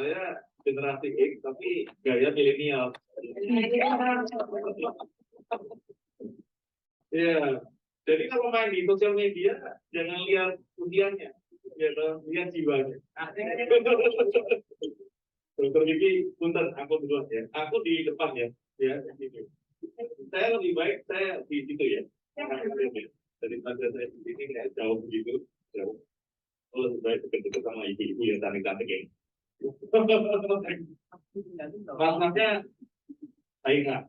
Saya generasi X tapi gaya milenial. Iya. Jadi kalau main di sosial media jangan lihat usianya, ya, lihat jiwanya. Dokter Vicky, punten, aku duluan ya. Aku di depan ya, di sini. Saya lebih baik saya di situ ya. Daripada saya di sini kayak jauh begitu, jauh. Oh, lebih baik dekat-dekat sama ibu-ibu yang cantik-cantik ya. Mas-masnya baik nggak?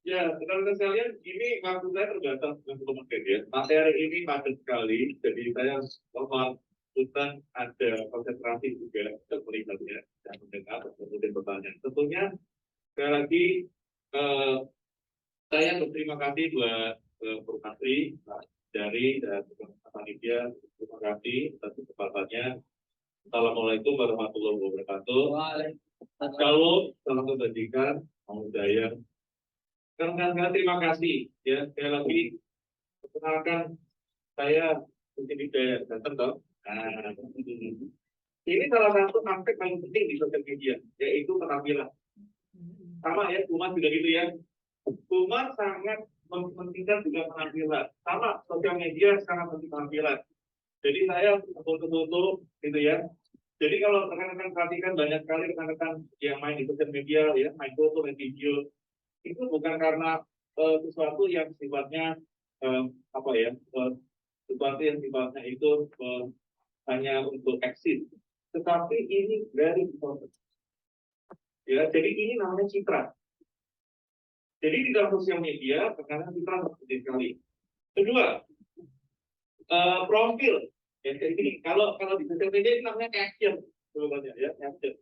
Ya, rekan-rekan sekalian, ini waktu saya terbatas untuk menit ya. Materi ini padat sekali, jadi saya melakukan ada konsentrasi juga untuk melihatnya dan mendengar kemudian bertanya. Tentunya sekali lagi saya berterima kasih buat Prof. Masri dari panitia. Terima kasih atas kesempatannya. Assalamualaikum warahmatullahi wabarakatuh. Shalom, salam kebajikan, budaya. Karena terima kasih ya, sekali lagi perkenalkan saya Budi Wijaya datang dong. Nah, ini salah satu aspek paling penting di sosial media, yaitu penampilan. Sama ya, Umar juga gitu ya. Umar sangat mementingkan juga penampilan. Sama, sosial media sangat penting penampilan. Jadi saya foto-foto gitu ya. Jadi kalau rekan-rekan perhatikan banyak sekali rekan-rekan yang main di sosial media ya, main foto, main video, itu bukan karena sesuatu yang sifatnya sesuatu yang sifatnya itu hanya untuk eksis, tetapi ini very important. Ya, jadi ini namanya citra. Jadi di dalam sosial media terkadang citra penting sekali. Kedua, profil. Ya, kayak gini. Kalau di sosial media ini namanya caption, sebenarnya ya, caption.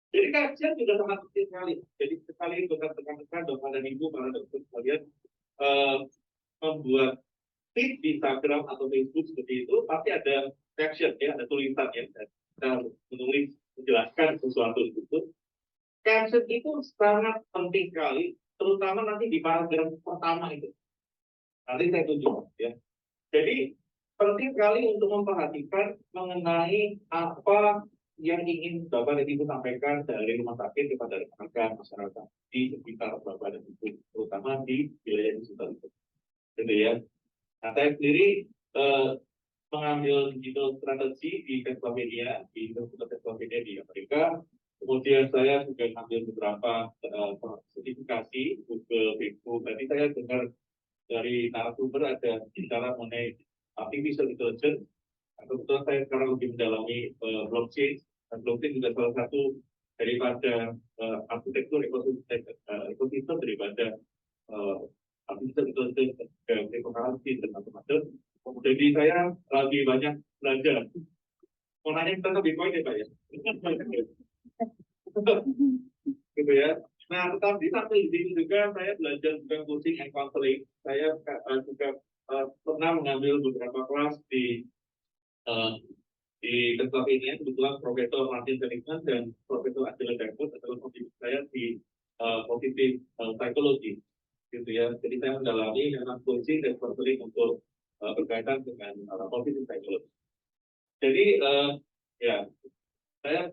Jadi caption juga sangat penting sekali. Jadi sekali tekan-tekan Bapak dan Ibu para dokter sekalian membuat feed di Instagram atau Facebook seperti itu, pasti ada caption ya, ada tulisan ya, kita menulis menjelaskan sesuatu itu. Caption itu sangat penting sekali, terutama nanti di paragraf pertama itu. Nanti saya tunjuk ya. Jadi penting sekali untuk memperhatikan mengenai apa yang ingin Bapak dan Ibu sampaikan dari rumah sakit kepada rekan-rekan masyarakat di sekitar Bapak dan Ibu, terutama di wilayah digital itu. Gitu ya. Nah, saya sendiri mengambil digital strategi di Pennsylvania, di Universitas Pennsylvania di Amerika. Kemudian saya juga mengambil beberapa sertifikasi Google, Facebook. Tadi saya dengar dari narasumber ada bicara mengenai artificial intelligence. Kebetulan saya sekarang lebih mendalami blockchain. Dan blockchain juga salah satu daripada arsitektur ekosistem daripada artificial intelligence dan cryptocurrency dan macam-macam. Kemudian di saya lagi banyak belajar. Mau nanya tentang Bitcoin ya Pak ya? Gitu ya. Nah, tetapi sambil di sini juga saya belajar juga coaching and counseling. Saya juga pernah mengambil beberapa kelas di tempat ini, kebetulan Profesor Martin Seligman dan Profesor Angela Davenport adalah kontribusi saya di positif psychology, gitu ya. Jadi saya mendalami memang coaching dan counseling untuk berkaitan dengan positif psychology. Jadi ya, saya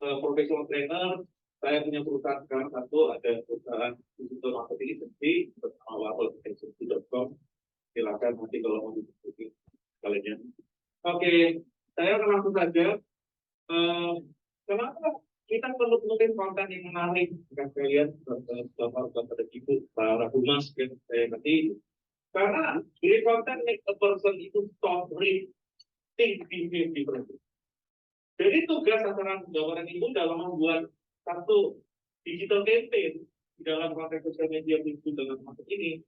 professional trainer. Saya punya perusahaan sekarang satu, ada perusahaan digital marketing agency bersama waffle.com. Silakan nanti kalau mau diskusi kalian. Oke, saya langsung saja. Kenapa kita perlu menulis konten yang menarik? Jika kalian bapak dan ibu, para humas yang saya ngerti, karena dari konten make a person itu stop read, think different. Jadi tugas sasaran bapak dan ibu dalam membuat satu digital campaign di dalam konteks sosial media itu dalam masuk ini,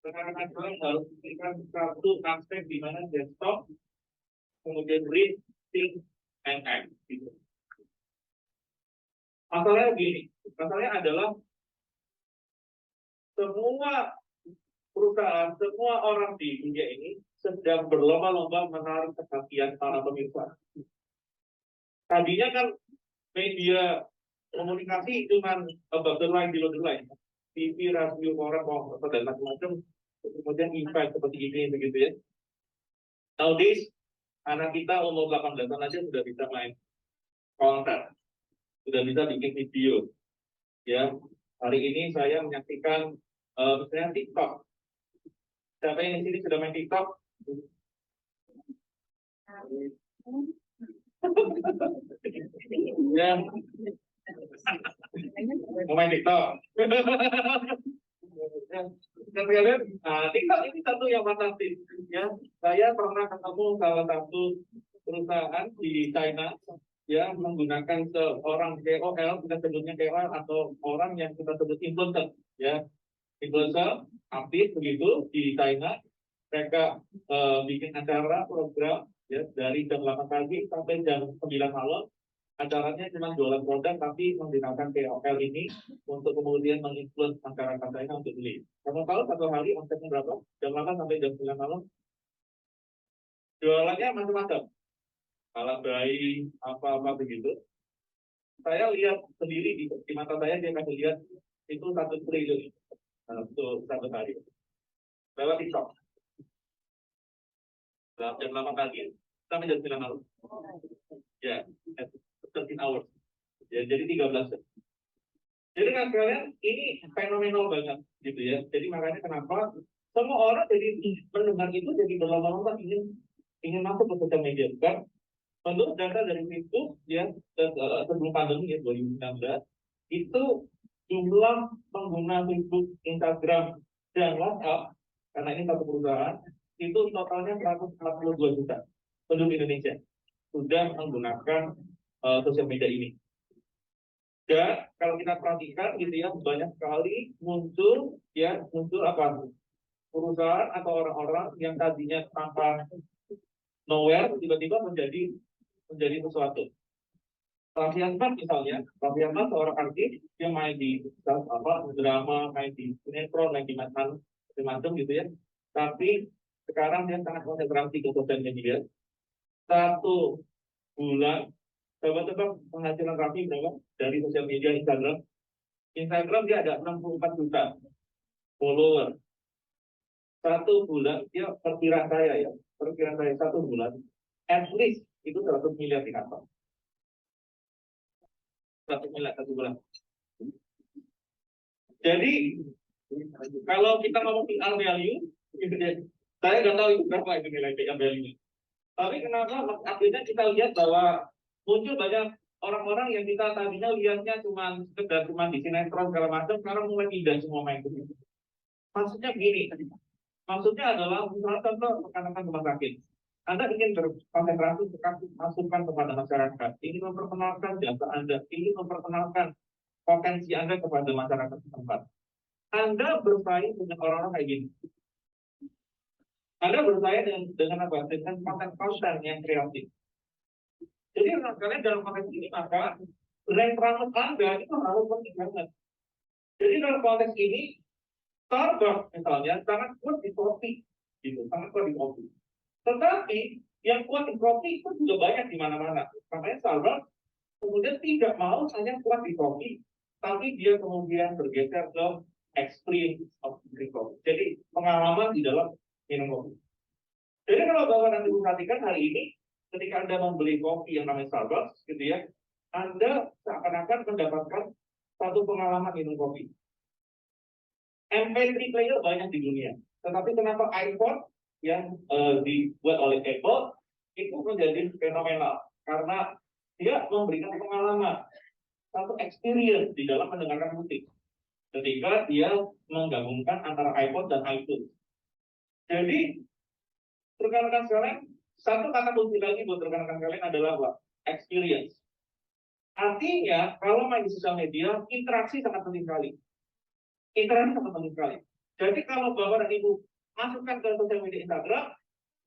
rekan-rekan kalian harus memberikan satu aspek di mana dia stop, kemudian read, think, and act. Gitu. Masalahnya begini, masalahnya adalah semua perusahaan, semua orang di dunia ini sedang berlomba-lomba menarik perhatian para pemirsa. Tadinya kan media komunikasi cuma above the line, below the line, TV, radio, koran, dan macam-macam, kemudian event seperti ini begitu ya. Nowadays, anak kita umur 18 tahun aja sudah bisa main konten, sudah bisa bikin video. Ya, hari ini saya menyaksikan misalnya TikTok. Siapa yang di sini sudah main TikTok? Ya, mau main TikTok. Kalian, TikTok ini satu yang fantastis. Ya, saya pernah ketemu salah satu perusahaan di China ya menggunakan seorang KOL, kita sebutnya KOL atau orang yang kita sebut influencer, ya influencer aktif begitu di China. Mereka bikin acara program ya dari jam 8 pagi sampai jam 9 malam. Acaranya cuma jualan produk tapi menggunakan KOL ini untuk kemudian menginfluence masyarakat China untuk beli. Kamu tahu satu hari omsetnya berapa? Jam 8 sampai jam 9 malam. Jualannya macam-macam. Alat bayi, apa-apa begitu. Saya lihat sendiri di mata saya, dia kasih lihat itu 1 triliun untuk satu hari. Lewat TikTok. Jam 8 pagi sampai jam 9 malam. Ya, 13 hours. Ya, jadi 13 jam. Jadi kan kalian ini fenomenal banget gitu ya. Jadi makanya kenapa semua orang jadi mendengar itu jadi berlomba-lomba ingin masuk ke sosial media. Kan menurut data dari Facebook ya sebelum pandemi ya 2019 itu jumlah pengguna Facebook, Instagram dan WhatsApp karena ini satu perusahaan itu totalnya 142 juta penduduk Indonesia sudah menggunakan sosial media ini. Dan kalau kita perhatikan gitu ya banyak sekali muncul apa perusahaan atau orang-orang yang tadinya tanpa nowhere tiba-tiba menjadi sesuatu. Raffi Ahmad misalnya, Raffi Ahmad seorang artis dia main di drama, main di sinetron, main di macam gitu ya. Tapi sekarang dia sangat konsentrasi ke sosial media. 1 bulan coba penghasilan Raffi berapa dari sosial media Instagram? Instagram dia ada 64 juta follower. 1 bulan dia perkiraan saya 1 bulan at least itu 100 miliar di kantor. 100 miliar 1 bulan. Jadi kalau kita ngomong PR value, saya nggak tahu itu berapa itu nilai PR value. Tapi kenapa akhirnya kita lihat bahwa muncul banyak orang-orang yang kita tadinya lihatnya cuma sekedar di sinetron segala macam, sekarang mulai pindah semua main ke situ. Maksudnya begini, maksudnya adalah misalnya contoh rekan-rekan rumah sakit. Anda ingin berkonsentrasi masukan kepada masyarakat, ingin memperkenalkan jasa Anda, ingin memperkenalkan potensi Anda kepada masyarakat setempat. Anda bersaing dengan orang-orang kayak gini. Anda bersaing dengan apa? Dengan konten-konten yang kreatif. Jadi kalian dalam konteks ini maka brand promote Anda itu harus penting banget. Jadi dalam konteks ini Starbucks misalnya sangat kuat di kopi, gitu, sangat kuat di kopi. Tetapi yang kuat di kopi itu juga banyak di mana-mana. Makanya Starbucks kemudian tidak mau hanya kuat di kopi, tapi dia kemudian bergeser ke experience of drinking coffee. Jadi pengalaman di dalam minum kopi. Jadi kalau Bapak nanti perhatikan hari ini, ketika Anda membeli kopi yang namanya Starbucks, gitu ya, Anda seakan-akan mendapatkan satu pengalaman minum kopi. MP3 player banyak di dunia, tetapi kenapa iPhone yang dibuat oleh Apple itu menjadi fenomenal? Karena dia memberikan pengalaman, satu experience di dalam mendengarkan musik. Ketika dia menggabungkan antara iPod dan iTunes. Jadi, rekan-rekan sekalian, satu kata kunci lagi buat rekan-rekan kalian adalah apa? Experience. Artinya, kalau main di sosial media, interaksi sangat penting sekali. Interaksi sangat penting sekali. Jadi, kalau Bapak dan Ibu masukkan ke sosial media Instagram,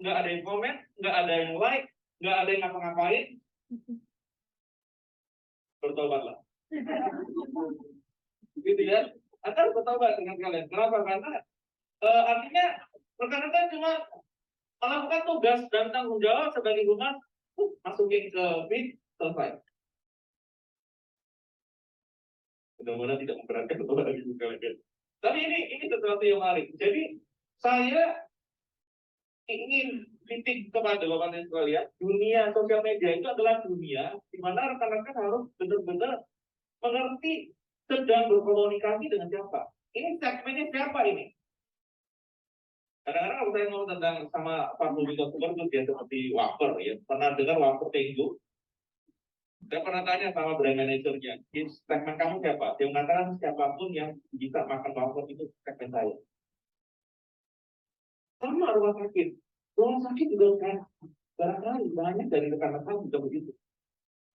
nggak ada yang komen, nggak ada yang like, nggak ada yang ngapa-ngapain, bertobatlah. Gitu ya. Anda harus bertobat dengan kalian. Kenapa? Karena artinya rekan-rekan cuma melakukan tugas dan tanggung jawab sebagai humas, masukin ke feed, selesai. Mudah-mudahan tidak memberatkan untuk bagi kalian. Tapi ini sesuatu yang menarik. Jadi saya ingin kritik kepada Bapak dan sekalian, dunia sosial media itu adalah dunia di mana rekan-rekan harus benar-benar mengerti sedang berkomunikasi dengan siapa. Ini segmennya siapa ini? Kadang-kadang kalau saya ngomong tentang sama public consumer ya seperti wafer ya, pernah dengar wafer Tenggo? Saya pernah tanya sama brand manajernya, segmen kamu siapa? Dia mengatakan siapapun yang bisa makan wafer itu segmen saya. Sama rumah sakit juga kan, barangkali banyak dari rekan-rekan juga begitu.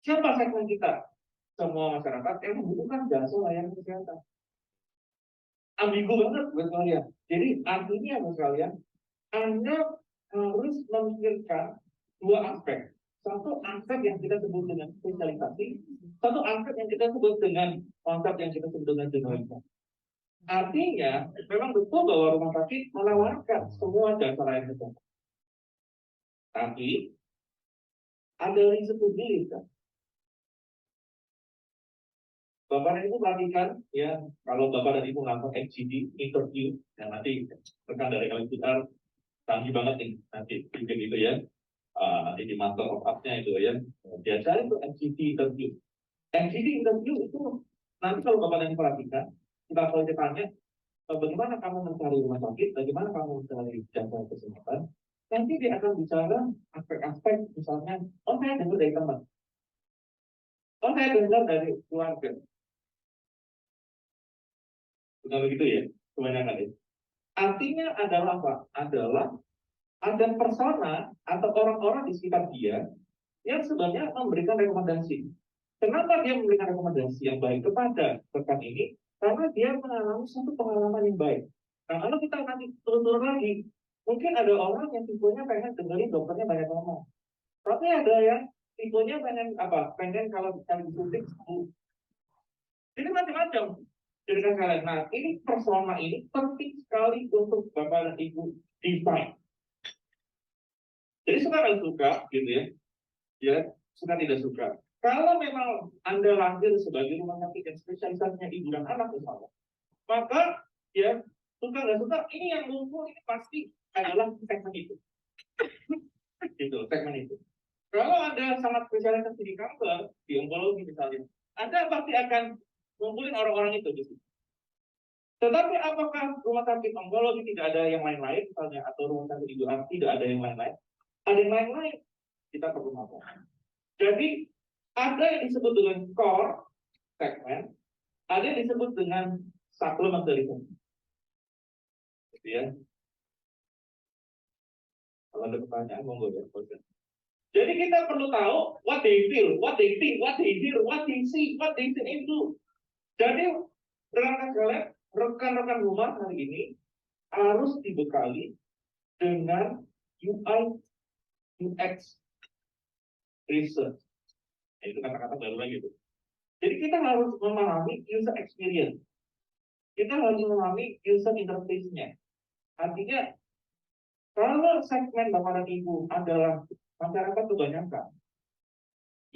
Siapa segmen kita? Semua masyarakat yang membutuhkan jasa layanan kesehatan. Ambigu banget buat kalian. Jadi artinya buat kalian, Anda harus memikirkan dua aspek. Satu aspek yang kita sebut dengan spesialisasi, satu aspek yang kita sebut dengan konsep yang kita sebut dengan generalitas. Artinya, memang betul bahwa rumah sakit menawarkan semua jasa layanan kesehatan. Tapi ada risiko kan? Bapak dan Ibu perhatikan ya, kalau Bapak dan Ibu melakukan FGD interview, yang nanti rekan dari LQR canggih banget nih nanti bikin itu ya, nanti di master of art-nya itu ya, biasanya itu FGD interview. FGD interview itu nanti kalau Bapak dan Ibu perhatikan, kita kalau ditanya bagaimana kamu mencari rumah sakit, bagaimana kamu mencari jasa kesehatan, nanti dia akan bicara aspek-aspek misalnya, oh saya dengar dari teman, oh saya dengar dari keluarga. Bukan begitu ya, kebanyakan itu. Artinya adalah apa? Adalah ada persona atau orang-orang di sekitar dia yang sebenarnya memberikan rekomendasi. Kenapa dia memberikan rekomendasi yang baik kepada rekan ini? Karena dia mengalami satu pengalaman yang baik. Nah, kalau kita nanti turun lagi, mungkin ada orang yang tipenya pengen dengerin dokternya banyak ngomong. Tapi ada yang tipenya pengen apa? Pengen kalau kita disuntik sembuh. Jadi macam-macam. Jadi kalian, nah ini persona ini penting sekali untuk Bapak dan Ibu define. Jadi suka dan suka, gitu ya, suka tidak suka. Kalau memang Anda lahir sebagai rumah sakit yang spesialisasinya ibu dan anak misalnya, maka ya suka nggak suka, ini yang lumpuh ini pasti adalah segmen itu, gitu, segmen itu. Kalau Anda sangat spesialisasi di kanker, di onkologi misalnya, Anda pasti akan ngumpulin orang-orang itu di situ. Tetapi apakah rumah sakit onkologi tidak ada yang lain-lain misalnya, atau rumah sakit ibu anak tidak ada yang lain-lain? Ada yang lain-lain, kita perlu ngomong. Jadi ada yang disebut dengan core segment, ada yang disebut dengan supplementary segment. Gitu ya. Kalau ada pertanyaan, monggo ya. Jadi kita perlu tahu what they feel, what they think, what they hear, what they see, what they think itu. Jadi rekan-rekan rumah hari ini harus dibekali dengan UI UX research. Itu kata-kata baru lagi itu. Jadi kita harus memahami user experience. Kita harus memahami user interface-nya. Artinya, kalau segmen Bapak dan Ibu adalah masyarakat kebanyakan,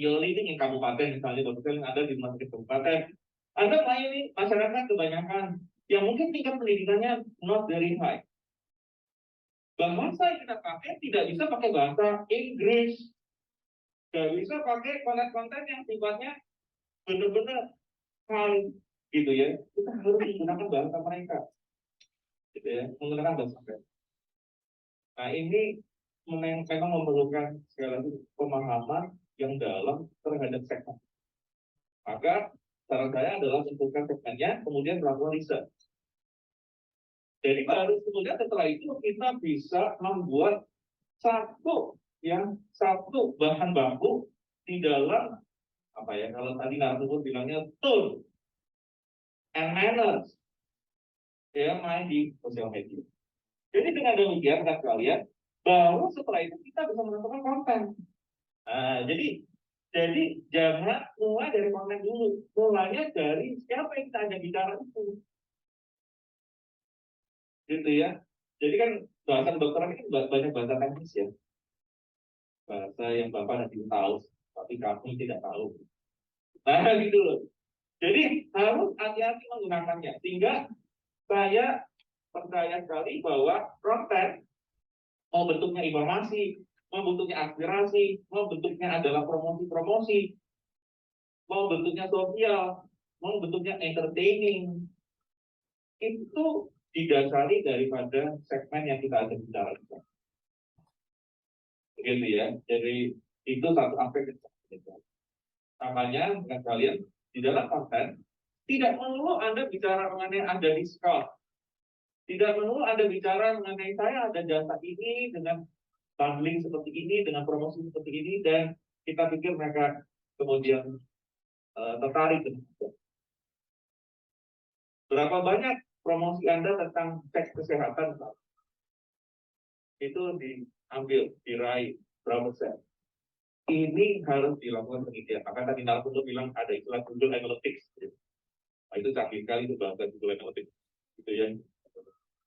you're living in kabupaten, misalnya Bapak yang ada di rumah sakit kabupaten, Anda melayani masyarakat kebanyakan yang mungkin tingkat pendidikannya not very high. Bahasa yang kita pakai tidak bisa pakai bahasa Inggris, tidak bisa pakai konten-konten yang sifatnya benar-benar high, gitu ya. Kita harus menggunakan bahasa mereka, gitu ya, menggunakan bahasa mereka. Nah ini memang memerlukan sekali lagi pemahaman yang dalam terhadap segmen. Maka saran saya adalah tentukan segmennya, kemudian melakukan riset. Jadi baru kemudian setelah itu kita bisa membuat satu bahan baku di dalam apa ya, kalau tadi narasumber bilangnya tone and manners ya, main di sosial media. Jadi dengan demikian rekan sekalian, baru setelah itu kita bisa menentukan konten. Nah, jadi jangan mulai dari konten dulu, mulainya dari siapa yang kita ajak bicara itu, gitu ya. Jadi kan bahasa kedokteran ini banyak bahasa teknis ya, bahasa yang Bapak nanti tahu, tapi kami tidak tahu. Nah, gitu loh. Jadi harus hati-hati menggunakannya, sehingga saya percaya sekali bahwa konten mau bentuknya informasi, mau bentuknya aspirasi, mau bentuknya adalah promosi-promosi, mau bentuknya sosial, mau bentuknya entertaining, itu didasari daripada segmen yang kita ada bicarakan. Begitu ya. Jadi itu satu aspek yang sangat penting. Namanya dengan kalian di dalam konten tidak perlu Anda bicara mengenai ada diskon. Tidak perlu Anda bicara mengenai saya ada jasa ini dengan bundling seperti ini, dengan promosi seperti ini, dan kita pikir mereka kemudian tertarik dengan itu. Berapa banyak promosi Anda tentang seks kesehatan? Itu diambil, diraih berapa persen? Ini harus dilakukan penelitian. Maka tadi Narkoba bilang ada istilah Google Analytics. Nah, itu canggih sekali itu bahasa Google Analytics. Gitu ya.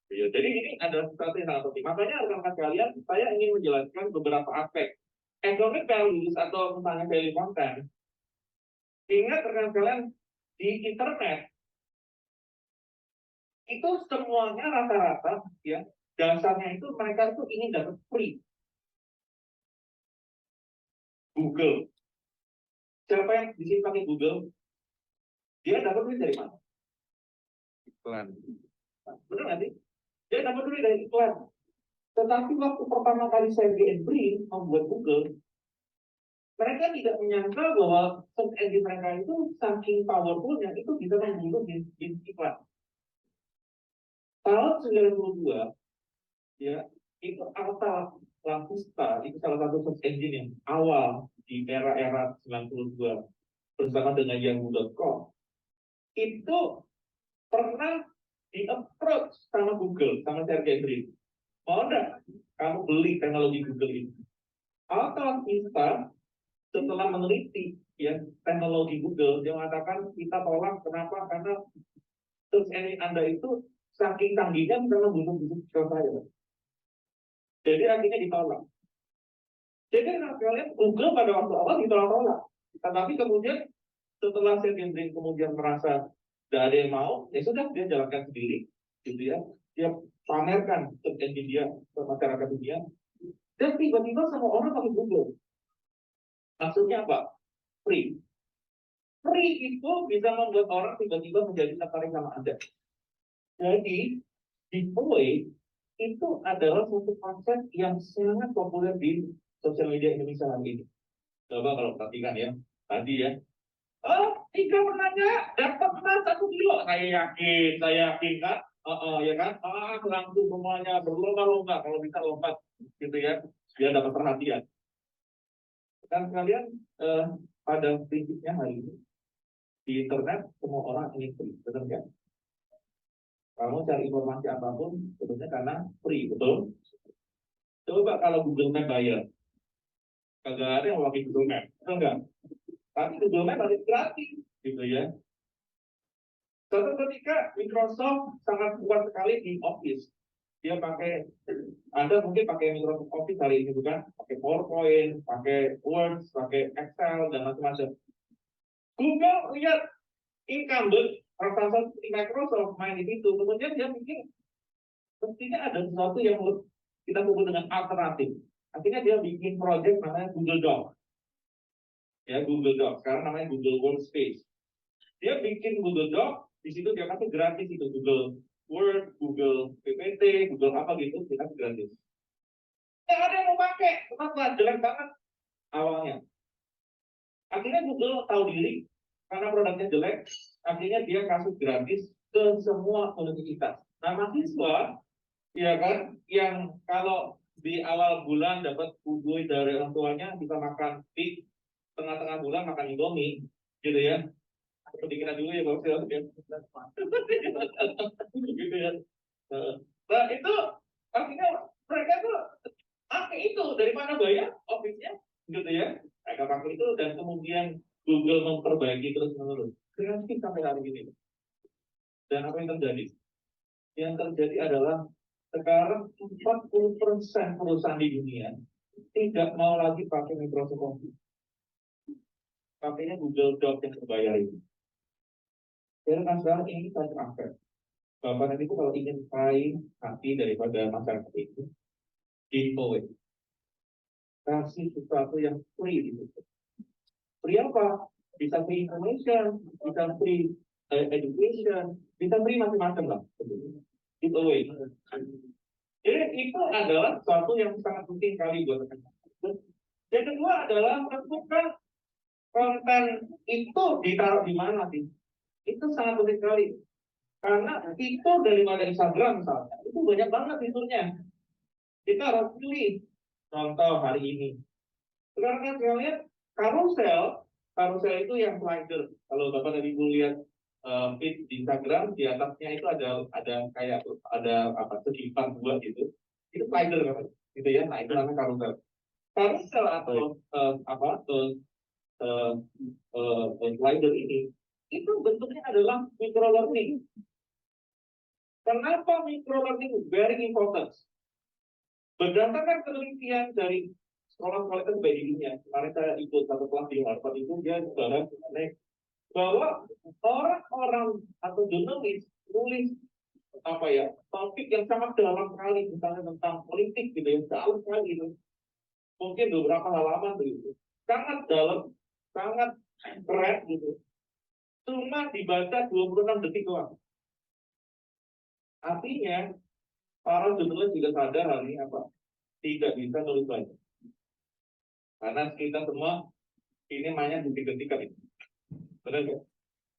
Ya, jadi ini adalah sesuatu yang sangat penting. Makanya rekan-rekan kalian, saya ingin menjelaskan beberapa aspek economic values atau misalnya value content. Ingat rekan kalian di internet itu semuanya rata-rata ya dasarnya itu mereka itu ingin dapat free. Google. Siapa yang di sini pakai Google? Dia dapat duit dari mana? Iklan. Benar nggak sih? Dia dapat duit dari iklan. Tetapi waktu pertama kali Sergey Brin membuat Google, mereka tidak menyangka bahwa search engine mereka itu saking powerfulnya itu bisa membunuh bisnis iklan. Tahun 92, ya, itu Alta La Vista, itu salah satu search engine yang awal di era-era 92 bersama dengan Yahoo.com. Itu pernah di-approach sama Google, sama Sergey Brin. Mau enggak kamu beli teknologi Google ini? Alta La Vista setelah meneliti ya teknologi Google, dia mengatakan kita tolak. Kenapa? Karena search engine Anda itu saking canggihnya bisa membunuh bisnis saya. Jadi akhirnya ditolak. Jadi kalian Google pada waktu awal ditolak-tolak. Tetapi kemudian setelah Sergey Brin kemudian merasa tidak ada yang mau, ya sudah dia jalankan sendiri, gitu ya. Dia pamerkan search engine dia ke masyarakat dunia. Dan tiba-tiba semua orang pakai Google. Maksudnya apa? Free. Free itu bisa membuat orang tiba-tiba menjadi tertarik sama Anda. Jadi, giveaway itu adalah satu konsep yang sangat populer di sosial media Indonesia hari ini. Coba kalau perhatikan ya, tadi ya. Oh, 3 penanya dapat emas 1 kilo. Saya yakin kan? Ya kan? Langsung semuanya berlomba-lomba kalau bisa lompat gitu ya, biar dapat perhatian. Dan kalian pada prinsipnya hari ini di internet semua orang ingin free, betul nggak? Kamu cari informasi apapun sebetulnya karena free, betul? Coba kalau Google Map bayar, kagak ada yang pakai Google Map, betul nggak? Tapi Google Map harus gratis, gitu ya. Suatu ketika Microsoft sangat kuat sekali di Office, dia pakai, Anda mungkin pakai Microsoft Office hari ini bukan? Pakai PowerPoint, pakai Word, pakai Excel dan macam-macam. Google lihat incumbent raksasa seperti Microsoft main di situ, kemudian dia pikir mestinya ada sesuatu yang kita sebut dengan alternatif. Akhirnya dia bikin project namanya Google Doc. Ya, Google Doc. Sekarang namanya Google Workspace. Dia bikin Google Doc, di situ dia kasih gratis itu Google Word, Google PPT, Google apa gitu, kita gratis. Tidak ada yang mau pakai, kenapa? Jelek banget awalnya. Akhirnya Google tahu diri, karena produknya jelek, akhirnya dia kasih gratis ke semua universitas. Nah, mahasiswa, ya kan, yang kalau di awal bulan dapat buku dari orang tuanya, bisa makan di tengah-tengah bulan makan Indomie, gitu ya. Seperti kita dulu ya, Bapak ya. Gitu ya. Nah, itu akhirnya mereka tuh pakai itu dari mana bayar office-nya, gitu ya. Mereka pakai itu dan kemudian Google memperbaiki terus-menerus. Kreatif sampai hari ini. Dan apa yang terjadi? Yang terjadi adalah sekarang 40% perusahaan di dunia tidak mau lagi pakai Microsoft Office. Pakainya Google Docs yang berbayar ini. Dan sekarang ini satu aspek. Bapak nanti itu kalau ingin raih hati daripada masyarakat itu, giveaway. Kasih sesuatu yang free gitu. Free apa? Bisa free information, bisa free education, bisa free macam-macam lah. Giveaway. Jadi itu adalah sesuatu yang sangat penting kali buat teman-teman. Yang kedua adalah menentukan konten itu ditaruh di mana sih? Itu sangat penting sekali. Karena itu daripada Instagram misalnya, itu banyak banget fiturnya. Kita harus pilih. Contoh hari ini. Sekarang kan saya lihat karusel itu yang slider. Kalau Bapak tadi lihat feed di Instagram, di atasnya itu ada kayak ada apa sedipan dua gitu. Itu slider kan? Gitu ya. Nah, itu namanya karusel. Karusel atau slider ini itu bentuknya adalah micro learning. Kenapa micro learning very important? Berdasarkan penelitian dari sekolah-sekolah terbaik di dunia, kemarin saya ikut satu kelas di Harvard itu dia bahas mengenai bahwa orang-orang atau jurnalis tulis topik yang sangat dalam sekali, misalnya tentang politik gitu yang dalam sekali itu, mungkin beberapa halaman begitu, sangat dalam, sangat keren gitu, cuma dibaca 26 detik doang. Artinya para jurnalis juga sadar hal ini tidak bisa nulis banyak. Karena kita semua ini mainnya detik-detikan itu. Benar nggak?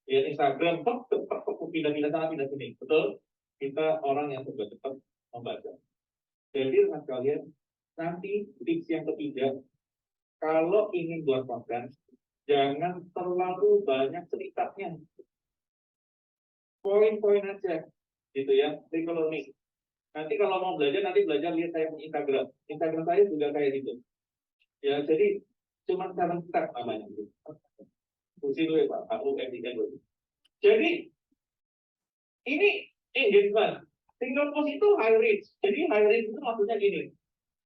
Ya Instagram, pindah-pindah sana, pindah sini. Betul? Kita orang yang sudah cepat membaca. Jadi dengan kalian, nanti tips yang ketiga, kalau ingin buat konten, jangan terlalu banyak ceritanya. Poin-poin aja, gitu ya. Learning. Nanti kalau mau belajar, lihat saya punya Instagram. Instagram saya juga kayak gitu. Ya, jadi cuma 7 step namanya. Fungsi dulu ya Pak, dulu. Jadi ini engagement. Single post itu high reach. Jadi high reach itu maksudnya gini.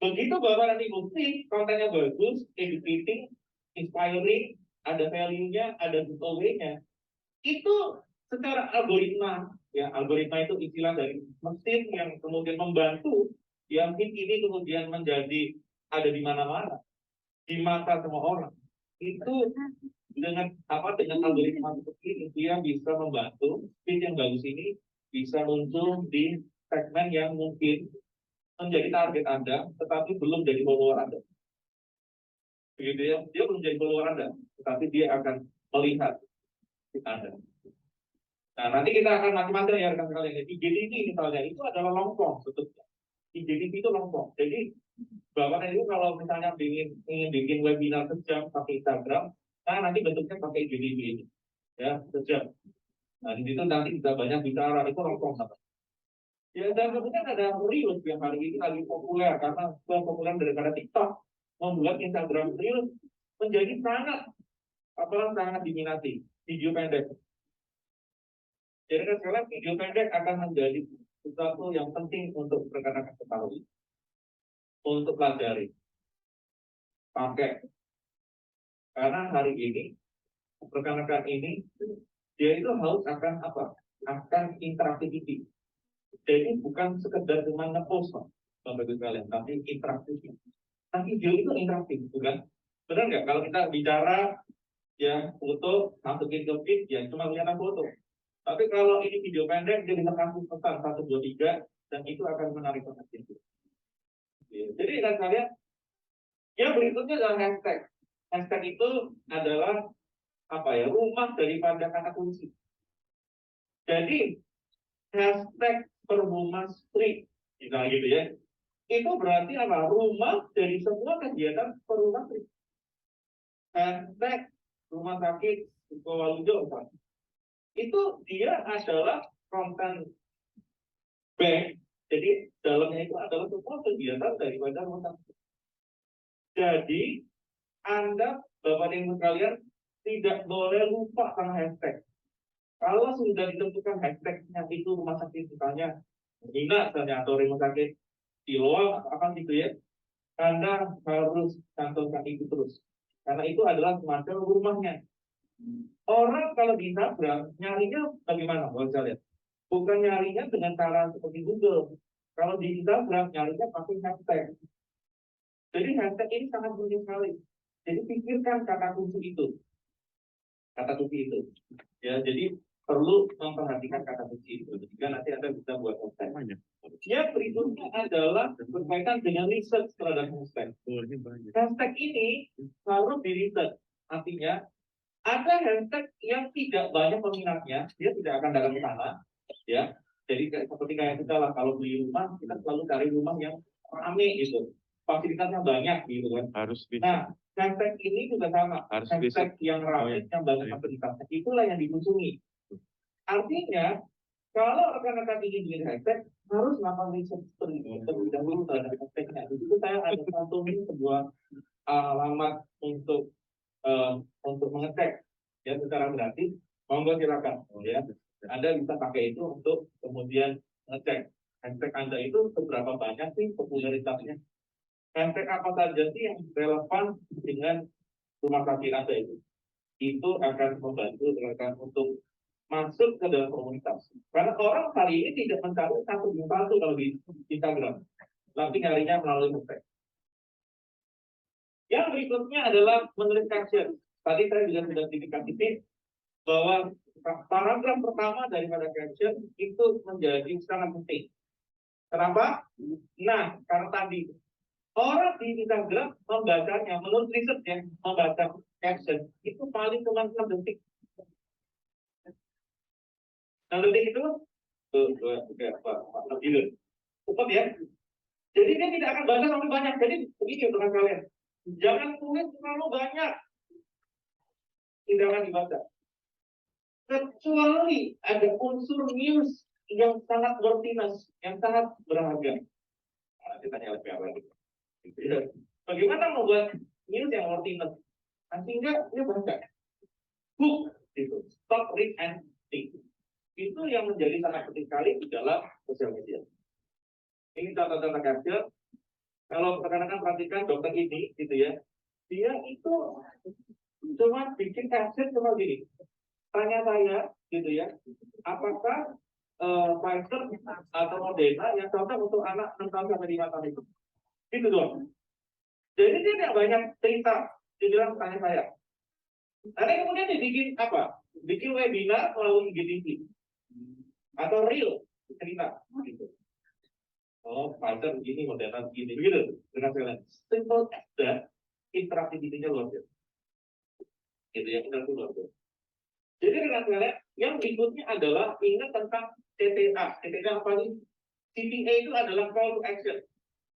Begitu Bapak nanti bukti kontennya bagus, educating, inspiring, ada value-nya, ada giveaway-nya. Itu secara algoritma, ya algoritma itu istilah dari mesin yang kemudian membantu yang ini kemudian menjadi ada di mana-mana, di mata semua orang. Itu dengan algoritma seperti ini dia bisa membantu feed yang bagus ini bisa muncul di segmen yang mungkin menjadi target Anda, tetapi belum jadi follower Anda. Begitu ya, dia belum jadi follower Anda, tetapi dia akan melihat feed Anda. Nah, nanti kita akan macam-macam ya rekan sekalian. IGTV misalnya itu adalah long form sebetulnya. IGTV itu long form. Jadi Bapak itu kalau misalnya ingin bikin webinar sejam pakai Instagram, nah nanti bentuknya pakai IGTV ini, ya sejam. Nah di situ nanti kita banyak bicara, itu long form. Ya dan kemudian ada Reels yang hari ini lagi populer karena lebih populer daripada TikTok, membuat Instagram Reels menjadi sangat diminati video pendek. Jadi kan sekarang video pendek akan menjadi sesuatu yang penting untuk rekan-rekan ketahui, untuk pelajari, pakai. Karena hari ini rekan-rekan ini dia itu harus akan akan interaktiviti. Jadi bukan sekedar cuma nge-post Bapak sekalian, tapi interaktif. Nah video itu interaktif, bukan? Benar nggak? Kalau kita bicara ya foto masukin ke feed ya cuma kelihatan foto. Tapi kalau ini video pendek, dia bisa kasih pesan 1, 2, 3, dan itu akan menarik perhatian. Jadi kan kalian, yang berikutnya adalah hashtag. Hashtag itu adalah rumah daripada kata kunci. Jadi hashtag Perhumas Street, misalnya gitu ya, itu berarti rumah dari semua kegiatan Perhumas Street. Hashtag rumah sakit Sukowalujo, itu dia adalah konten bank, jadi dalamnya itu adalah semua kegiatan daripada rumah sakit. Jadi Anda Bapak Ibu sekalian tidak boleh lupa sama hashtag. Kalau sudah ditentukan hashtagnya itu rumah sakit misalnya misalnya atau rumah sakit Siloam apa gitu ya, Anda harus cantumkan itu terus karena itu adalah semacam rumahnya. Orang kalau di Instagram nyarinya bagaimana? Buat saya lihat. Bukan nyarinya dengan cara seperti Google. Kalau di Instagram nyarinya pakai hashtag. Jadi hashtag ini sangat penting sekali. Jadi pikirkan kata kunci itu. Kata kunci itu. Ya, jadi perlu memperhatikan kata kunci itu. Jika nanti Anda bisa buat hashtag. Yang berikutnya adalah berkaitan dengan research terhadap hashtag. Hashtag ini harus di-research. Artinya, ada hashtag yang tidak banyak peminatnya, dia tidak akan datang ke sana. Ya, jadi seperti kayak kita lah, kalau beli rumah, kita selalu cari rumah yang ramai gitu. Fasilitasnya banyak gitu kan. Harus bisa. Nah, hashtag ini juga sama. Harus hashtag yang ramai, yang banyak iya. fasilitasnya, itulah yang dikunjungi. Artinya, kalau rekan-rekan ingin bikin hashtag, harus melakukan riset terlebih dahulu terhadap hashtagnya. Di situ saya ada cantumin sebuah alamat untuk mengecek ya secara gratis. Monggo silakan ya. Anda bisa pakai itu untuk kemudian ngecek hashtag Anda itu seberapa banyak sih popularitasnya. Hashtag apa saja sih yang relevan dengan rumah sakit Anda itu. Itu akan membantu rekan untuk masuk ke dalam komunitas. Karena orang hari ini tidak mencari satu kalau di Instagram, tapi nyarinya melalui hashtag. Yang berikutnya adalah menulis caption. Tadi saya juga sudah sedikit tips bahwa paragraf pertama daripada caption itu menjadi sangat penting. Kenapa? Nah, karena tadi orang di Instagram membacanya, menurut riset ya, membaca caption itu paling cuma 6 detik. 6 detik itu cukup ya. Jadi dia tidak akan baca sampai banyak. Jadi begini untuk kalian, jangan tulis terlalu banyak, tidak akan dibaca. Kecuali ada unsur news yang sangat worthiness, yang sangat berharga. Nah, ditanya lebih apa lagi? Bagaimana membuat news yang worthiness? Sehingga dia baca. Book itu, stop, read, and think. Itu yang menjadi sangat penting sekali di dalam sosial media. Ini catatan caption. Kalau rekan-rekan perhatikan dokter ini, gitu ya, dia itu cuma bikin caption cuma gini. Tanya saya, gitu ya, apakah Pfizer atau Moderna yang cocok untuk anak 6 tahun sampai 5 tahun itu? Itu doang. Jadi dia tidak banyak cerita, dia bilang tanya saya. Nanti kemudian dibikin apa? Bikin webinar melalui IGTV atau real cerita, gitu. Oh, Pfizer begini, Moderna begini, begitu. Dengan sekalian, simple as that, interaktivitasnya luar biasa. Gitu ya, interaktif luar biasa. Jadi dengan sekalian, yang berikutnya adalah ingat tentang CTA. CTA apa nih? CTA itu adalah call to action.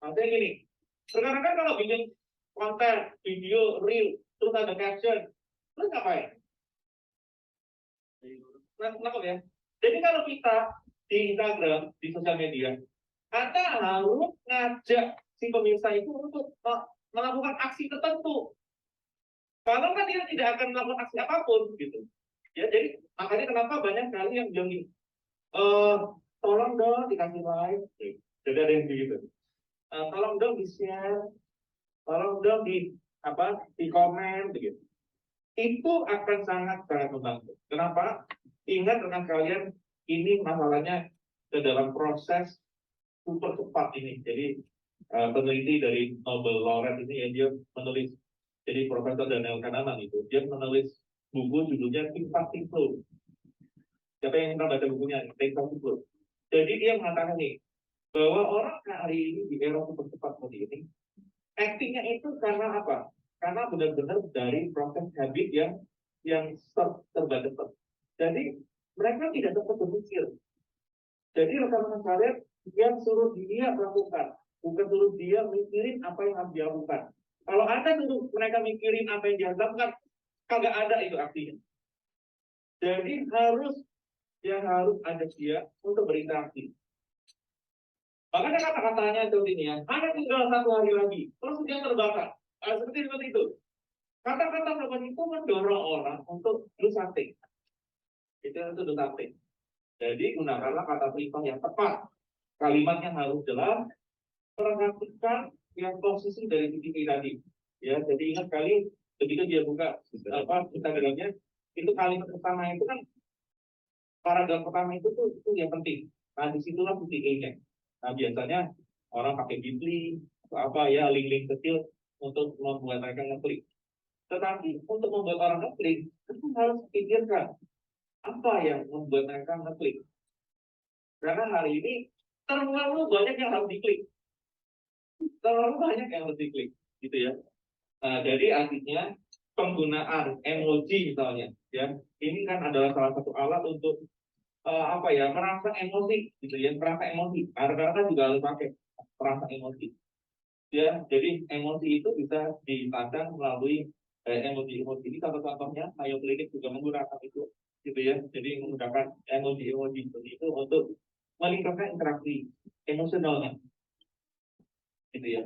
Maksudnya gini, rekan-rekan kalau bikin konten, video, reel, terus ada caption, terus ngapain? Kenapa ya? Jadi kalau kita di Instagram, di sosial media, Anda harus ngajak si pemirsa itu untuk melakukan aksi tertentu. Kalau kan dia tidak akan melakukan aksi apapun, gitu. Ya, jadi makanya kenapa banyak sekali yang bilang gini, tolong dong dikasih like, jadi ada yang begitu. Tolong dong di share, tolong dong di komen, begitu. Itu akan sangat membantu. Kenapa? Ingat dengan kalian, ini masalahnya ke dalam proses super cepat ini. Jadi peneliti dari Nobel Laureate ini ya, dia menulis, jadi Profesor Daniel Kahneman itu, dia menulis buku judulnya Think Fast Think Slow. Siapa yang pernah baca bukunya? Think Fast Think Slow. Jadi dia mengatakan nih, bahwa orang hari ini di era super cepat seperti ini, actingnya itu karena apa? Karena benar-benar dari proses habit yang serba cepat. Jadi mereka tidak dapat berpikir. Jadi rekan-rekan kalian yang suruh dia melakukan, bukan suruh dia mikirin apa yang harus dia lakukan. Kalau Anda suruh mereka mikirin apa yang dia lakukan, kagak ada itu artinya. Jadi harus ada dia untuk berinteraksi. Makanya kata-katanya itu ini ya, hanya tinggal 1 hari lagi, terus dia terbakar. Seperti itu. Kata-kata seperti itu mendorong orang untuk do something. Itu do something. Jadi gunakanlah kata perintah yang tepat. Kalimatnya harus jelas. Perhatikan yang posisi dari titik tadi. Ya, jadi ingat kali ketika dia buka Instagramnya, itu kalimat pertama itu kan paragraf pertama itu yang penting. Nah, disitulah titik E-nya. Nah, biasanya orang pakai Bitly, apa ya link-link kecil untuk membuat mereka ngeklik. Tetapi untuk membuat orang ngeklik, kita harus pikirkan apa yang membuat mereka ngeklik. Karena hari ini terlalu banyak yang harus diklik, terlalu banyak yang harus diklik, gitu ya. Jadi artinya penggunaan emoji misalnya, ya ini kan adalah salah satu alat untuk apa ya merasa emosi, gitu ya, merasa emosi. Karena juga harus pakai merasa emosi. Ya, jadi emosi itu bisa dipandang melalui emoji-emoji. Ini contoh-contohnya, Ayo Klinik juga menggunakan itu, gitu ya. Jadi menggunakan emoji-emoji seperti itu untuk meningkatkan interaksi emosionalnya, gitu ya.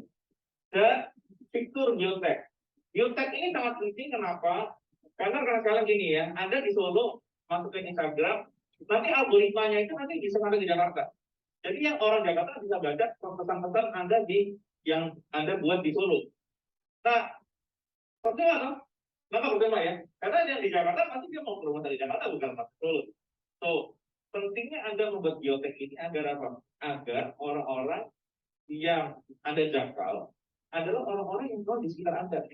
Dan fitur biotek. Biotek ini sangat penting, kenapa? Karena kadang-kadang gini ya, Anda di Solo masuk ke Instagram, nanti algoritmanya itu nanti bisa sampai di Jakarta. Jadi yang orang Jakarta bisa baca pesan-pesan Anda yang Anda buat di Solo. Nah, percuma kan? Kenapa percuma ya? Karena yang di Jakarta pasti dia mau ke rumah dari Jakarta, bukan masuk Solo. So, pentingnya Anda membuat biotek ini agar apa? Agar orang-orang yang Anda jangkau adalah orang-orang yang tahu di sekitar Anda.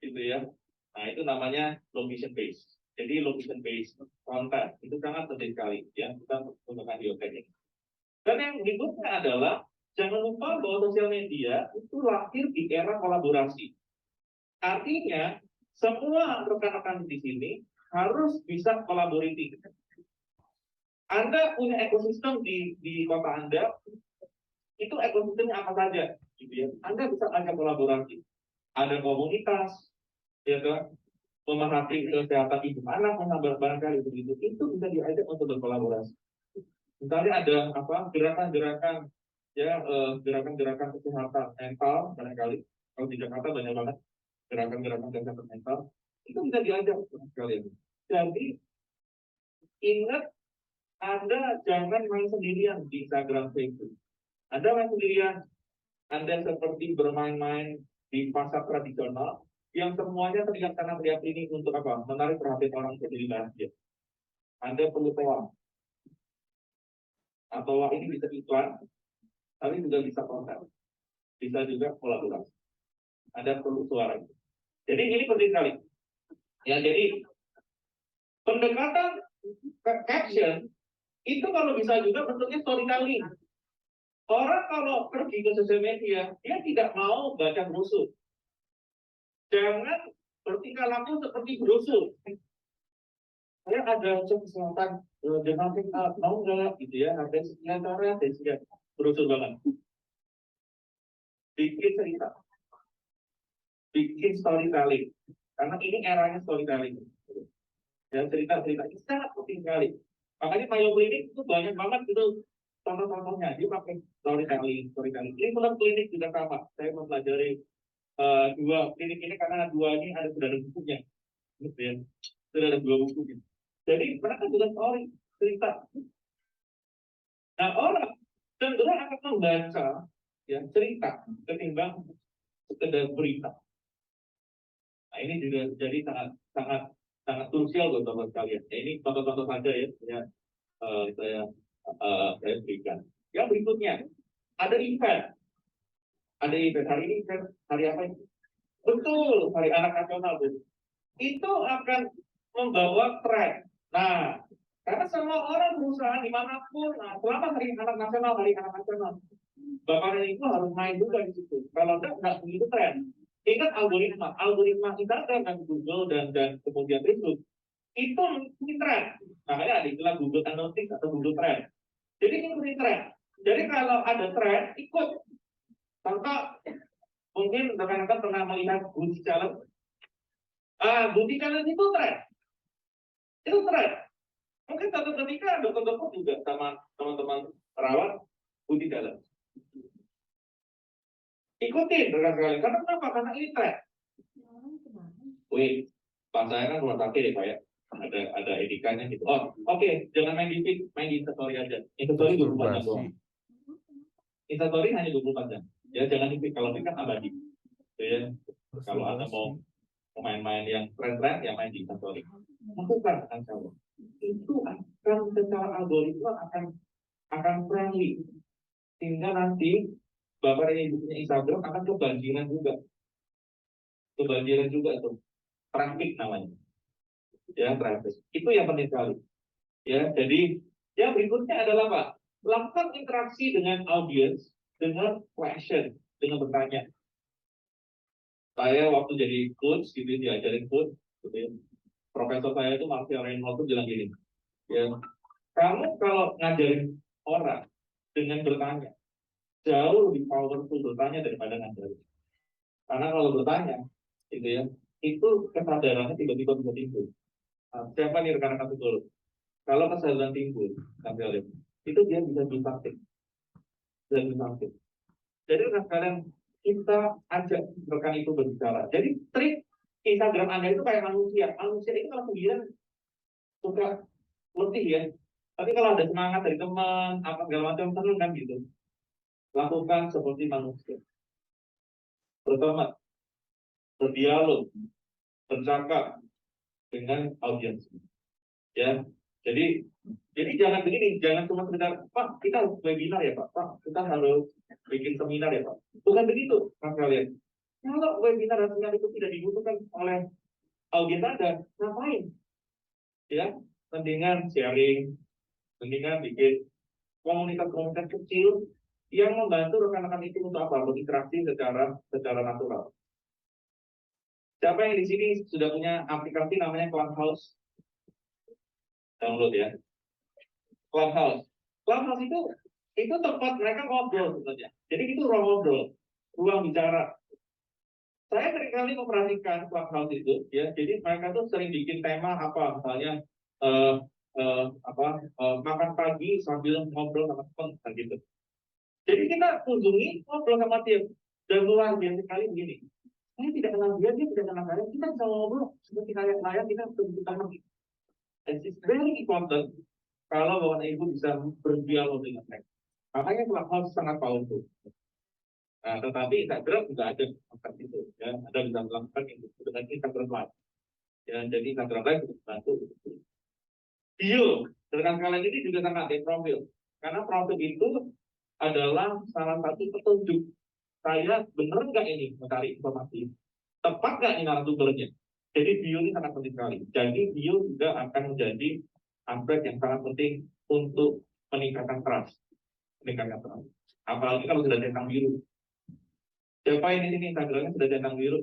Gitu ya. Nah, itu namanya location base. Jadi location base content itu sangat penting sekali ya kita menggunakan biotek ini. Dan yang berikutnya adalah jangan lupa bahwa sosial media itu lahir di era kolaborasi. Artinya, semua rekan-rekan di sini harus bisa kolaborasi. Anda punya ekosistem di kota Anda, itu ekosistemnya apa saja, gitu ya. Anda bisa ajak kolaborasi. Ada komunitas, ya kan, pemerhati kesehatan ibu anak, barangkali begitu. Itu bisa diajak untuk berkolaborasi. Misalnya ada apa gerakan-gerakan ya gerakan-gerakan kesehatan mental barangkali kalau di Jakarta banyak banget gerakan-gerakan kesehatan mental itu bisa diajak sekalian. Jadi ingat Anda jangan main sendirian di Instagram Facebook. Anda main sendirian, Anda seperti bermain-main di pasar tradisional yang semuanya teriak karena teriak ini untuk apa? Menarik perhatian orang untuk diri Anda. Anda perlu tahu atau ini bisa iklan, tapi juga bisa konten, bisa juga kolaborasi. Ada perlu suara. Jadi ini penting sekali. Ya, jadi pendekatan caption itu kalau bisa juga bentuknya storytelling. Orang kalau pergi ke sosial media, dia tidak mau baca brosur. Jangan bertingkah laku seperti brosur. Saya ada kesempatan dengan mau nggak gitu ya, ada sekian cara, ada sekian brosur banget. Bikin cerita, bikin storytelling, karena ini eranya storytelling. Dan cerita-cerita itu sangat penting sekali. Makanya Mayo Klinik itu banyak banget itu contoh-contohnya. Dia pakai storytelling. Ini film klinik juga sama. Saya mempelajari dua klinik ini karena dua ini sudah ada bukunya. Gitu ya. Sudah ada dua buku. Gitu. Jadi mereka juga story, cerita. Nah orang cenderung akan membaca ya cerita ketimbang sekedar berita. Nah ini juga jadi sangat krusial buat teman kalian. Ya, ini contoh-contoh saja ya saya berikan. Yang berikutnya ada event. Ada event hari ini kan hari apa ini? Betul, hari anak nasional itu akan membawa tren. Nah, karena semua orang berusaha dimanapun, nah, selama hari anak nasional, Bapak dan Ibu harus main juga di situ. Kalau nggak begitu tren. Ingat algoritma Instagram dan Google dan kemudian Facebook itu mungkin tren. Makanya ada istilah Google Analytics atau Google Trend. Jadi ini mungkin tren. Jadi kalau ada tren, ikut. Contoh, mungkin rekan-rekan pernah melihat Booty Challenge. Booty Challenge itu tren. Itu tren. Mungkin satu ketika dokter-dokter juga sama teman-teman perawat Booty Challenge. Ikutin rekan-rekan. Karena kenapa? Karena ini tren. Wih, Pak saya kan rumah sakit ya Pak ya. Ada etikanya gitu. Oh, oke, jangan main di feed, main di Instastory aja. Instastory 24 jam doang. Instastory hanya 24 jam. Ya jangan di feed, kalau feed kan abadi. Ya, kalau Anda mau main-main yang tren-tren, ya main di Instastory. Lakukan akan saya. Itu akan secara algoritma akan friendly. Sehingga nanti Bapak ini punya Instagram akan kebanjiran juga. Kebanjiran juga tuh. Traffic namanya. Ya, traffic. Itu yang penting sekali. Ya, jadi yang berikutnya adalah Pak, lakukan interaksi dengan audiens dengan question, dengan bertanya. Saya waktu jadi coach gitu diajarin coach, gitu ya. Profesor saya itu Marshall Reynolds itu bilang gini, ya, kamu kalau ngajarin orang dengan bertanya, jauh lebih powerful bertanya daripada ngajarin. Karena kalau bertanya, gitu ya, itu kesadarannya tiba-tiba bisa timbul. Nah, siapa nih rekan-rekan psikolog? Kalau kesadaran timbul, itu dia bisa disaktif, bisa disaktif. Jadi sekarang kita ajak rekan itu berbicara. Jadi trik Instagram Anda itu kayak manusia. Manusia itu kalau kemudian suka letih ya. Tapi kalau ada semangat dari teman, apa segala macam senang kan gitu. Lakukan seperti manusia. Berteman, berdialog, bercakap dengan audiens. Ya, jadi jangan begini, jangan cuma sekedar Pak kita harus webinar ya Pak kita harus bikin seminar ya Pak. Bukan begitu, Mas kalian. Kalau webinar dan seminar itu tidak dibutuhkan oleh audiens Anda, ngapain? Ya, mendingan sharing, mendingan bikin komunitas-komunitas kecil yang membantu rekan-rekan itu untuk apa? Berinteraksi secara natural. Siapa yang di sini sudah punya aplikasi namanya Clubhouse? Download ya. Clubhouse. Clubhouse itu tempat mereka ngobrol sebenarnya. Jadi itu ruang ngobrol, ruang bicara. Saya seringkali memperhatikan Clubhouse itu, ya. Jadi mereka tuh sering bikin tema apa, misalnya makan pagi sambil ngobrol sama teman, gitu. Jadi kita kunjungi ngobrol sama dia, dan luar biasa sekali begini. Saya tidak kenal dia tidak kenal saya, kita bisa ngobrol seperti kayak kita berbicara gitu. And it's very important kalau Bapak Ibu bisa berdialog dengan mereka. Makanya Clubhouse sangat powerful. Nah, tetapi Instagram juga ada seperti itu, ya. Anda bisa melakukan itu dengan Instagram Live. Ya, jadi Instagram Live bisa membantu. Bio, dengan kalian ini juga sangat di profil. Karena profil itu adalah salah satu petunjuk saya benar nggak ini mencari informasi, tepat nggak ini narasumbernya. Jadi bio ini sangat penting sekali. Jadi bio juga akan menjadi aspek yang sangat penting untuk meningkatkan trust. Apalagi kalau sudah centang biru. Siapa ini sini Instagramnya sudah centang biru?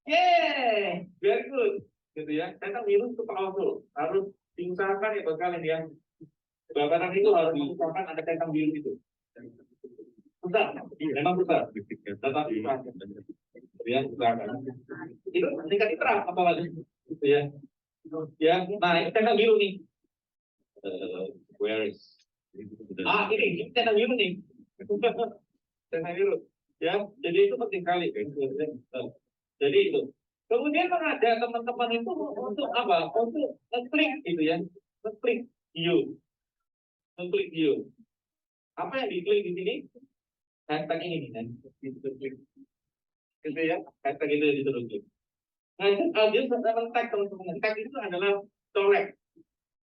Yeay, very good. Gitu ya. Centang biru itu powerful. Harus diusahakan ya buat kalian yang bahkan itu harus diusahakan ada centang biru itu. Susah, memang susah. Tetapi ya, usahakan. Itu tingkat iteraf apalagi, gitu ya. Ya, nah ini centang biru nih. Where is? Ini centang biru nih. Centang biru. Ya, jadi itu penting sekali. Jadi itu. Kemudian mengajak teman-teman itu untuk apa? Untuk ngeklik gitu ya. Ngeklik view. Ngeklik view. Apa yang diklik di sini? Hashtag ini kan. Gitu ya. Hashtag itu yang ditulis. Nah, itu audiens tag teman-teman. Tag itu adalah colek.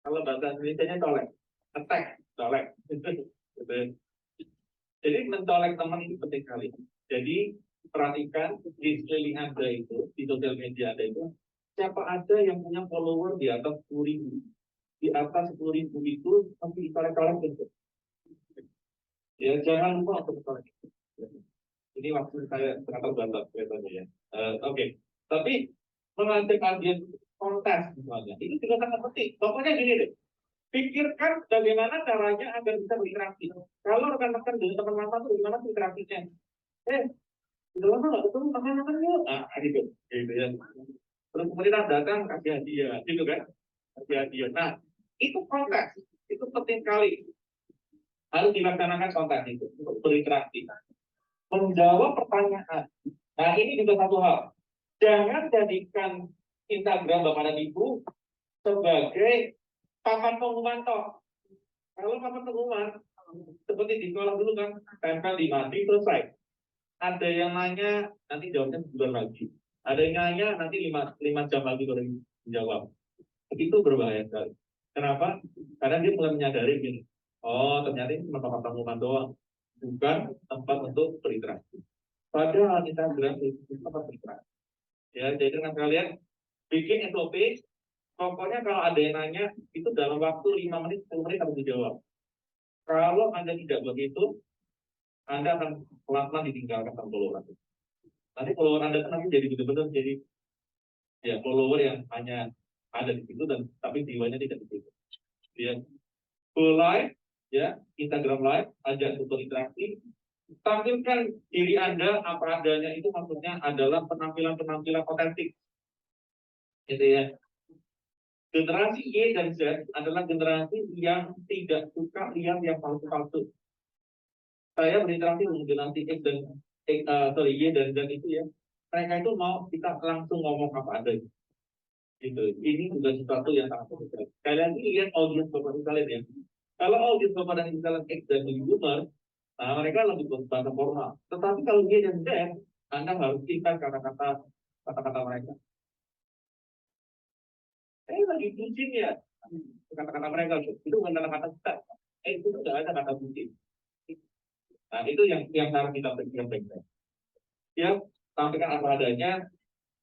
Kalau bahasa Indonesia-nya colek. Tag, colek. Gitu. Jadi mencolek teman itu penting sekali. Jadi perhatikan di sekeliling Anda itu, di sosial media Anda itu, siapa ada yang punya follower di atas 10.000. Di atas 10.000 itu masih colek-colek gitu. Ya, jangan lupa untuk colek. Ini waktu saya sangat terbatas kelihatannya ya. Oke. Tapi mengajak audiens kontes misalnya, ini juga sangat penting. Pokoknya gini deh. Pikirkan bagaimana caranya agar bisa berinteraksi. Kalau rekan-rekan dengan teman lama itu bagaimana interaksinya? Udah lama nggak ketemu makan-makan yuk. Nah, gitu ya. Terus kemudian datang kasih hadiah, gitu kan? Kasih hadiah. Nah, itu kontes, itu penting sekali. Harus dilaksanakan kontes itu untuk berinteraksi. Menjawab pertanyaan. Nah, ini juga satu hal. Jangan jadikan Instagram Bapak dan Ibu sebagai papan pengumuman toh. Kalau papan pengumuman seperti di sekolah dulu kan, tempel di mati selesai. Ada yang nanya nanti jawabnya sebulan lagi. Ada yang nanya nanti 5 jam lagi baru menjawab. Itu berbahaya sekali. Kenapa? Karena dia mulai menyadari gini. Oh, ternyata ini cuma papan pengumuman doang. bukan tempat untuk berinteraksi. Padahal Instagram itu tempat berinteraksi. Ya, jadi dengan kalian bikin SOP, pokoknya kalau ada yang nanya itu dalam waktu 5 menit, 10 menit harus dijawab. Kalau Anda tidak begitu, Anda akan pelan-pelan ditinggalkan sama follower Anda. Nanti follower Anda nanti jadi benar-benar jadi ya follower yang hanya ada di situ dan tapi jiwanya tidak di situ. Ya, full live, ya, Instagram live, ajak untuk interaksi, tampilkan diri Anda apa adanya, itu maksudnya adalah penampilan-penampilan otentik. Gitu ya. Generasi Y dan Z adalah generasi yang tidak suka lihat yang palsu-palsu. Saya berinteraksi dengan generasi X dan Y dan Z itu ya, mereka itu mau kita langsung ngomong apa adanya. Gitu. Ini juga sesuatu yang sangat penting. Kalian lihat audiens bapak kalian ya. Kalau audiens bapak dan misalnya X dan Y boomer, nah mereka lebih berbahasa formal. Tetapi kalau Y dan Z, Anda harus tingkat kata-kata mereka. Lagi bucin ya, kata-kata mereka itu bukan kata-kata kita. Itu sudah ada kata bucin. Nah itu yang harus kita pikirkan baik-baik. Ya, sampaikan apa adanya,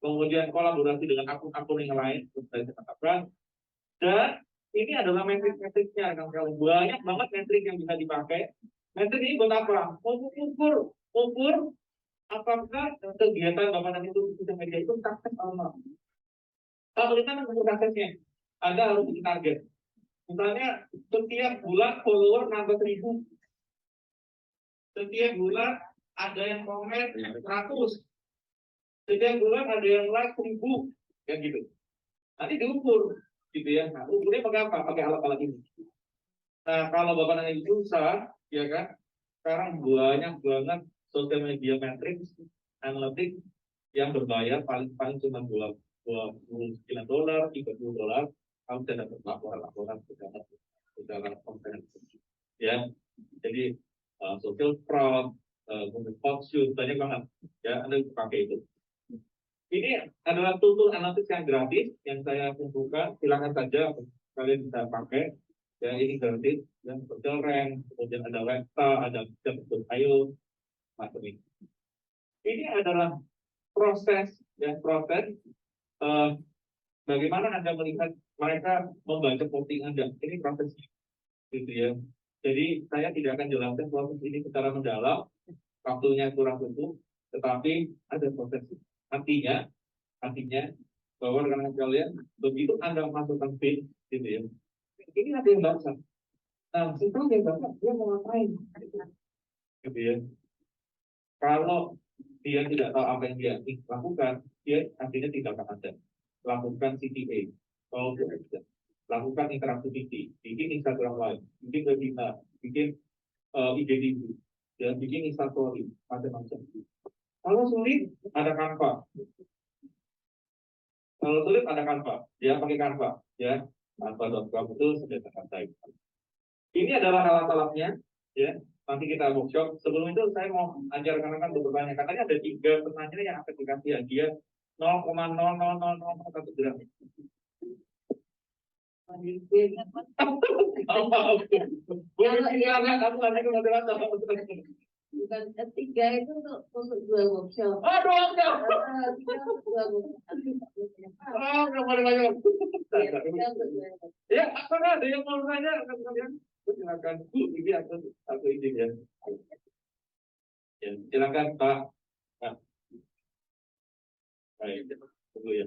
kemudian kolaborasi dengan akun-akun yang lain, saya katakan. Dan ini adalah metrik-metriknya, kan kalau banyak banget metrik yang bisa dipakai. Metrik ini buat apa? Ukur apakah kegiatan Bapak dan Ibu di sosial media itu sukses atau enggak. Kalau kita mengukur suksesnya, Anda harus bikin target. Misalnya setiap bulan follower nambah 1000. Setiap bulan ada yang komen 100. Setiap bulan ada yang like 1000. Kan gitu. Nanti diukur gitu ya. Nah, ukurnya pakai apa? Pakai alat-alat ini. Nah, kalau Bapak dan Ibu susah, ya kan? Sekarang banyak banget sosial media metrics, analitik yang berbayar paling cuma $29, $30, kamu bisa dapat laporan secara konten. Ya, jadi social fraud, kemudian falsehood, banyak banget. Ya, Anda pakai itu. Ini adalah tool analitik yang gratis yang saya kumpulkan. Silakan saja kalian bisa pakai. Ya, ini gratis. Dan social rank, kemudian ada Websta, ada Ayo, macam ini. Ini adalah proses bagaimana Anda melihat mereka membaca posting Anda. Ini prosesnya, gitu ya. Jadi saya tidak akan jelaskan proses ini secara mendalam, waktunya kurang cukup, tetapi ada proses. Artinya bahwa rekan kalian begitu Anda masukkan feed, gitu ya. Ini ada yang baca. Nah, setelah dia baca, dia mau ngapain? Gitu ya. Kalau dia tidak tahu apa yang dia lakukan, dia artinya tidak akan ada. Lakukan CTA, call to action, lakukan interaktiviti, bikin Instagram live, bikin webinar, bikin IGTV, dan bikin Instastory, macam-macam. Kalau sulit, ada Canva. Kalau sulit, ada Canva. Ya, pakai Canva. Ya, Canva.com itu sudah tercapai. Ini adalah alat-alatnya. Ya, nanti kita workshop. Sebelum itu saya mau ajarkan untuk bertanya. Katanya ada 3 pertanyaan yang akan dikasih hadiah 0,00001 gram. Bukan ketiga itu untuk 2 workshop. Oh, 2 workshop. Ya, apakah ada yang mau tanya? Kalian silakan. Ini aku izin ya. Ya, silakan Pak. Nah. Baik, tunggu ya.